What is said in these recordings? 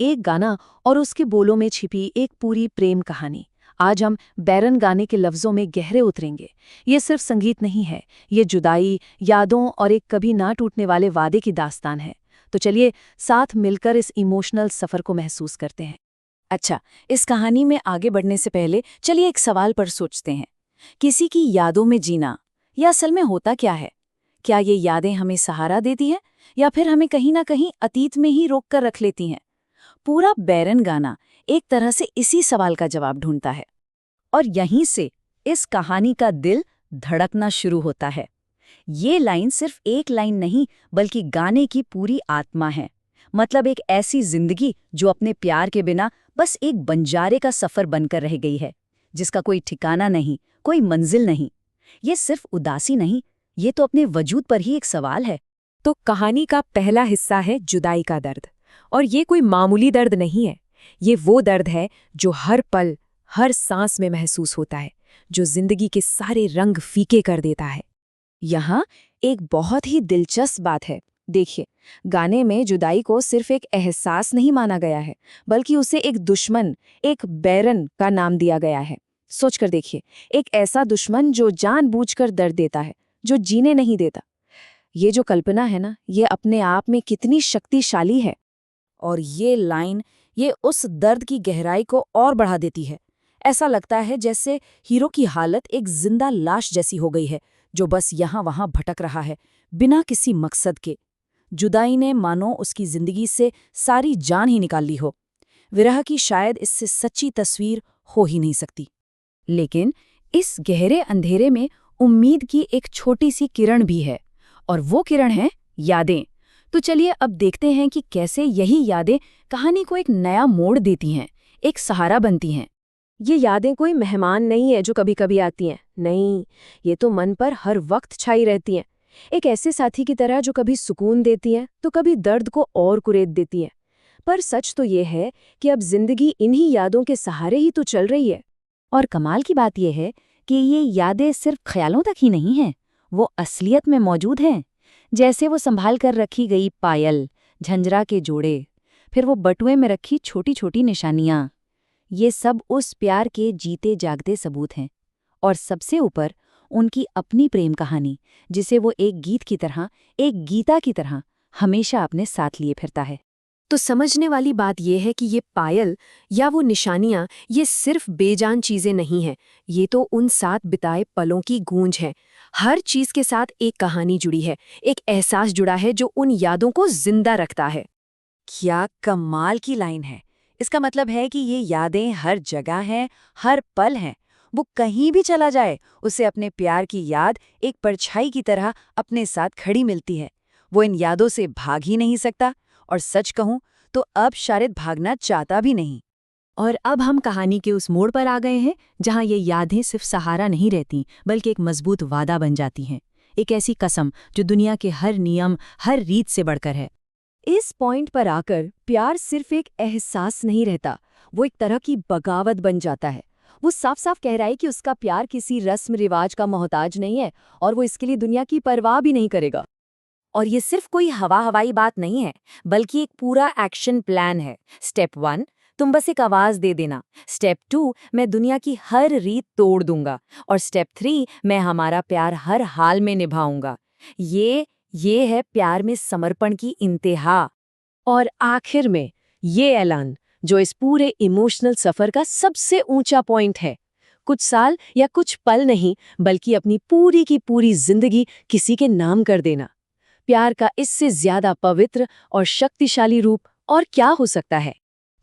एक गाना और उसके बोलों में छिपी एक पूरी प्रेम कहानी। आज हम बैरन गाने के लफ्ज़ों में गहरे उतरेंगे। ये सिर्फ संगीत नहीं है, ये जुदाई, यादों और एक कभी ना टूटने वाले वादे की दास्तान है। तो चलिए साथ मिलकर इस इमोशनल सफ़र को महसूस करते हैं। अच्छा, इस कहानी में आगे बढ़ने से पहले चलिए एक सवाल पर सोचते हैं। किसी की यादों में जीना, यह असल में होता क्या है? क्या ये यादें हमें सहारा देती हैं या फिर हमें कहीं ना कहीं अतीत में ही रोक कर रख लेती हैं? पूरा बैरन गाना एक तरह से इसी सवाल का जवाब ढूंढता है। और यहीं से इस कहानी का दिल धड़कना शुरू होता है। ये लाइन सिर्फ एक लाइन नहीं, बल्कि गाने की पूरी आत्मा है। मतलब एक ऐसी जिंदगी जो अपने प्यार के बिना बस एक बंजारे का सफर बनकर रह गई है, जिसका कोई ठिकाना नहीं, कोई मंजिल नहीं। ये सिर्फ उदासी नहीं, ये तो अपने वजूद पर ही एक सवाल है। तो कहानी का पहला हिस्सा है जुदाई का दर्द। और ये कोई मामूली दर्द नहीं है, ये वो दर्द है जो हर पल, हर सांस में महसूस होता है, जो जिंदगी के सारे रंग फीके कर देता है। यहाँ एक बहुत ही दिलचस्प बात है। देखिए, गाने में जुदाई को सिर्फ एक एहसास नहीं माना गया है, बल्कि उसे एक दुश्मन, एक बैरन का नाम दिया गया है। सोचकर देखिए, एक ऐसा दुश्मन जो जानबूझकर दर्द देता है, जो जीने नहीं देता। ये जो कल्पना है ना, ये अपने आप में कितनी शक्तिशाली है। और ये लाइन, ये उस दर्द की गहराई को और बढ़ा देती है। ऐसा लगता है जैसे हीरो की हालत एक जिंदा लाश जैसी हो गई है, जो बस यहाँ वहाँ भटक रहा है, बिना किसी मकसद के। जुदाई ने मानो उसकी जिंदगी से सारी जान ही निकाल ली हो। विरह की शायद इससे सच्ची तस्वीर हो ही नहीं सकती। लेकिन इस गहरे अंधेरे में उम्मीद की एक छोटी सी किरण भी है, और वो किरण है यादें। तो चलिए अब देखते हैं कि कैसे यही यादें कहानी को एक नया मोड़ देती हैं, एक सहारा बनती हैं। ये यादें कोई मेहमान नहीं है जो कभी कभी आती हैं, नहीं, ये तो मन पर हर वक्त छाई रहती हैं। एक ऐसे साथी की तरह जो कभी सुकून देती हैं तो कभी दर्द को और कुरेद देती हैं। पर सच तो ये है कि अब जिंदगी इन्हीं यादों के सहारे ही तो चल रही है। और कमाल की बात यह है कि ये यादें सिर्फ ख्यालों तक ही नहीं हैं, वो असलियत में मौजूद हैं। जैसे वो संभाल कर रखी गई पायल, झंझरा के जोड़े, फिर वो बटुए में रखी छोटी छोटी निशानियां। ये सब उस प्यार के जीते जागते सबूत हैं। और सबसे ऊपर उनकी अपनी प्रेम कहानी, जिसे वो एक गीत की तरह, एक गीता की तरह हमेशा अपने साथ लिए फिरता है। तो समझने वाली बात यह है कि ये पायल या वो निशानियां, ये सिर्फ बेजान चीजें नहीं हैं, ये तो उन साथ बिताए पलों की गूंज है। हर चीज के साथ एक कहानी जुड़ी है, एक एहसास जुड़ा है जो उन यादों को जिंदा रखता है। क्या कमाल की लाइन है! इसका मतलब है कि ये यादें हर जगह हैं, हर पल हैं। वो कहीं भी चला जाए, उसे अपने प्यार की याद एक परछाई की तरह अपने साथ खड़ी मिलती है। वो इन यादों से भाग ही नहीं सकता, और सच कहूं तो अब शायद भागना चाहता भी नहीं। और अब हम कहानी के उस मोड़ पर आ गए हैं जहां ये यादें सिर्फ सहारा नहीं रहती, बल्कि एक मजबूत वादा बन जाती हैं। एक ऐसी कसम जो दुनिया के हर नियम, हर रीत से बढ़कर है। इस पॉइंट पर आकर प्यार सिर्फ एक एहसास नहीं रहता, वो एक तरह की बगावत बन जाता है। वो साफ साफ कह रहा है कि उसका प्यार किसी रस्म रिवाज का मोहताज नहीं है, और वो इसके लिए दुनिया की परवाह भी नहीं करेगा। और ये सिर्फ कोई हवाई बात नहीं है, बल्कि एक पूरा एक्शन प्लान है। स्टेप 1, तुम बस एक आवाज दे देना। स्टेप 2, मैं दुनिया की हर रीत तोड़ दूंगा। और स्टेप 3, मैं हमारा प्यार हर हाल में निभाऊंगा। ये है प्यार में समर्पण की इंतहा। और आखिर में ये ऐलान, जो इस पूरे इमोशनल सफर का सबसे ऊंचा पॉइंट है। कुछ साल या कुछ पल नहीं, बल्कि अपनी पूरी की पूरी जिंदगी किसी के नाम कर देना। प्यार का इससे ज्यादा पवित्र और शक्तिशाली रूप और क्या हो सकता है?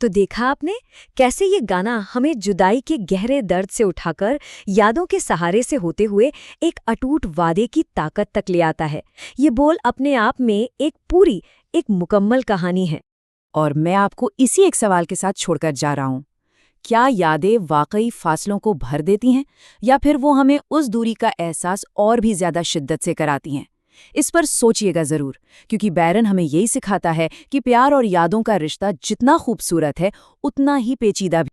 तो देखा आपने कैसे ये गाना हमें जुदाई के गहरे दर्द से उठाकर यादों के सहारे से होते हुए एक अटूट वादे की ताकत तक ले आता है। ये बोल अपने आप में एक मुकम्मल कहानी है। और मैं आपको इसी एक सवाल के साथ छोड़कर जा रहा हूं। क्या यादें वाकई फासलों को भर देती हैं, या फिर वो हमें उस दूरी का एहसास और भी ज्यादा शिद्दत से कराती हैं? इस पर सोचिएगा जरूर, क्योंकि बैरन हमें यही सिखाता है कि प्यार और यादों का रिश्ता जितना खूबसूरत है, उतना ही पेचीदा भी।